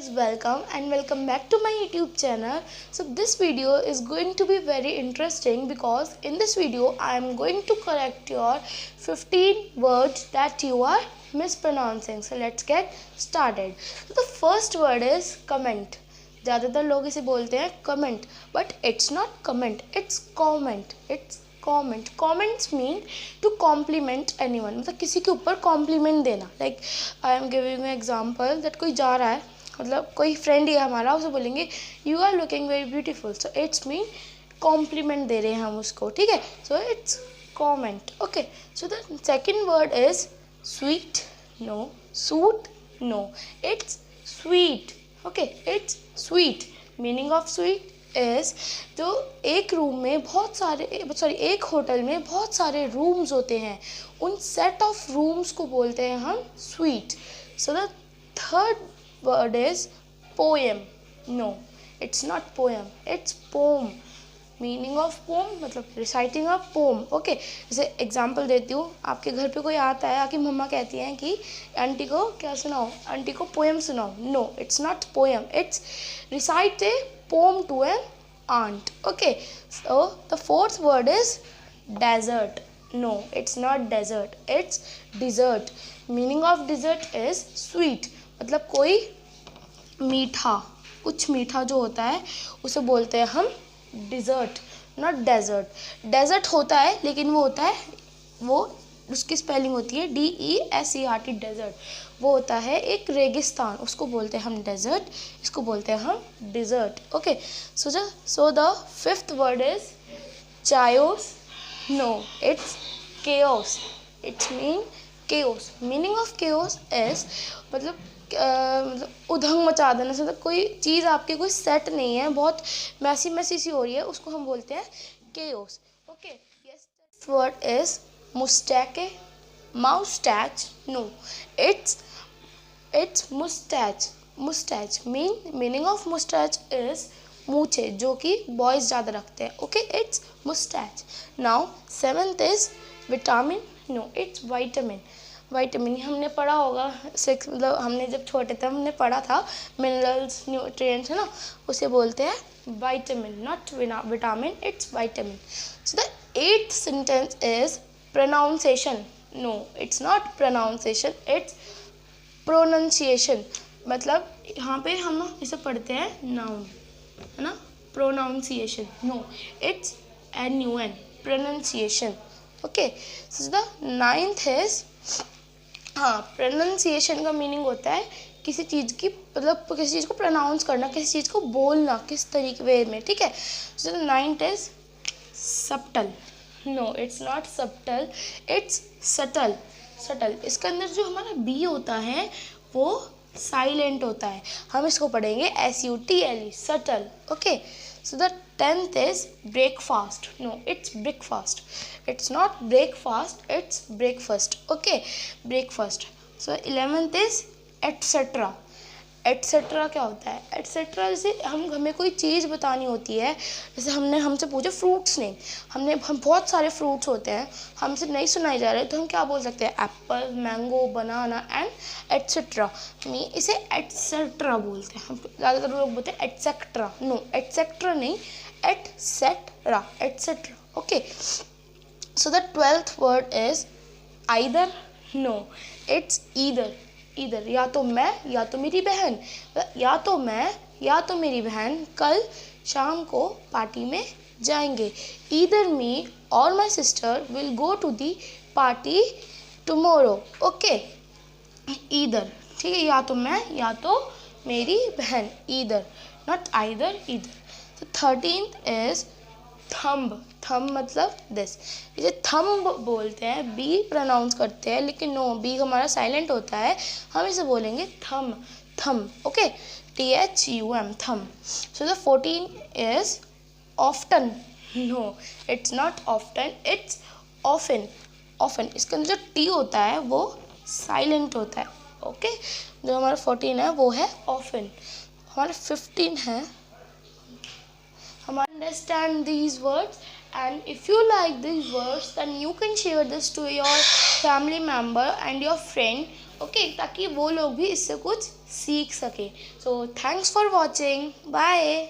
welcome and welcome back to my YouTube channel. So this video is going to be very interesting because in this video I am going to correct your 15 words that you are mispronouncing. So let's get started. So the first word is comment. ज़्यादातर लोग इसे बोलते हैं comment, but it's not comment, it's comment. Comments mean to compliment anyone. मतलब किसी के ऊपर compliment देना. Like I am giving you example that कोई जा रहा है, मतलब कोई फ्रेंड ही है हमारा, उसे बोलेंगे you are looking very beautiful. So it's mean compliment दे रहे हैं हम उसको. ठीक है, so it's comment. Okay, so the second word is sweet. No, suit. No, it's sweet. Okay, it's sweet. Meaning of sweet is तो एक room में बहुत सारे एक होटल में बहुत सारे रूम्स होते हैं, उन सेट ऑफ रूम्स को बोलते हैं हम sweet. So the third word is poem. No, it's not poem, it's poem. Meaning of poem मतलब reciting a poem. Okay, जैसे एग्जाम्पल देती हूँ. आपके घर पे कोई आता है, आपकी मम्मा कहती हैं कि आंटी को क्या सुनाओ, आंटी को पोएम सुनाओ. No, it's not poem, it's recite a poem to an aunt. Okay, so the fourth word is desert. No, it's not desert, it's dessert. Meaning of dessert is sweet. मतलब कोई मीठा, कुछ मीठा जो होता है उसे बोलते हैं हम डिज़र्ट, नॉट डेजर्ट. डेजर्ट होता है लेकिन वो होता है, वो उसकी स्पेलिंग होती है DESERT. डेजर्ट वो होता है एक रेगिस्तान, उसको बोलते हैं हम डेजर्ट, इसको बोलते हैं हम dessert. Okay, so the fifth word is chaos. No, it's chaos. It's mean chaos. Meaning of chaos is मतलब उधंग मचा देना. मतलब कोई चीज़ आपकी कोई सेट नहीं है, बहुत मैसी सी हो रही है, उसको हम बोलते हैं chaos. Okay, yes. Word is moustache. Moustache. No, it's moustache. Moustache meaning of moustache is मूछे, जो कि बॉयज़ ज़्यादा रखते हैं. Okay, it's moustache. Now seventh is vitamin. No, it's vitamin. Vitamin हमने पढ़ा होगा मतलब हमने जब छोटे थे हमने पढ़ा था मिनरल्स, न्यूट्रिएंट्स, है ना, उसे बोलते हैं vitamin, not vitamin, it's vitamin. So the eighth sentence is pronunciation. No, it's not pronunciation, it's pronunciation. मतलब यहाँ पे हम इसे पढ़ते हैं नाउन, है ना, pronunciation. No, it's NUN, pronunciation. Okay, so the ninth is, हाँ, प्रोनाउंसिएशन का मीनिंग होता है किसी चीज़ की, मतलब किसी चीज़ को प्रोनाउंस करना, किसी चीज़ को बोलना किस तरीके वे में. ठीक है, so the ninth is subtle. No, it's not subtle, it's subtle. Subtle, इसके अंदर जो हमारा बी होता है वो साइलेंट होता है, हम इसको पढ़ेंगे SUTLE, subtle. Okay, so the 10th is breakfast. No, it's breakfast. It's not breakfast, it's breakfast. Okay, breakfast. So 11th is etc. etc क्या होता है? etc जैसे हमें कोई चीज़ बतानी होती है, जैसे हमसे पूछे फ्रूट्स नेम, हम बहुत सारे फ्रूट्स होते हैं, हमसे नहीं सुनाए जा रहे, तो हम क्या बोल सकते हैं? Apple, mango, banana and etcetera. इसे एट्सेट्रा बोलते हैं. हम ज़्यादातर लोग बोलते हैं एट्सेट्रा. नो, एट्सेट्रा नहीं, etcetera, etcetera. Okay, so the 12th word is either. No, it's either. Either, या तो मैं या तो मेरी बहन, या तो मैं या तो मेरी बहन कल शाम को पार्टी में जाएंगे. ईदर मी और my sister will go to the party tomorrow. Okay, either. ठीक है, या तो मैं या तो मेरी बहन. Either, not either, either. तो 13th इज थंब. थंब मतलब दिस. इसे थंब बोलते हैं, बी प्रोनाउंस करते हैं, लेकिन नो, बी हमारा साइलेंट होता है, हम इसे बोलेंगे thumb. Thumb. Okay, THUM, thumb. So the 14 is often. No, it's not often, it's often. Often, इसके अंदर जो टी होता है वो साइलेंट होता है. ओके, जो हमारा 14 है वो है ऑफन. हमारा 15 है understand these words, and if you like these words then you can share this to your family member and your friend okay, ताकि वो लोग भी इससे कुछ सीख सके। So thanks for watching, bye.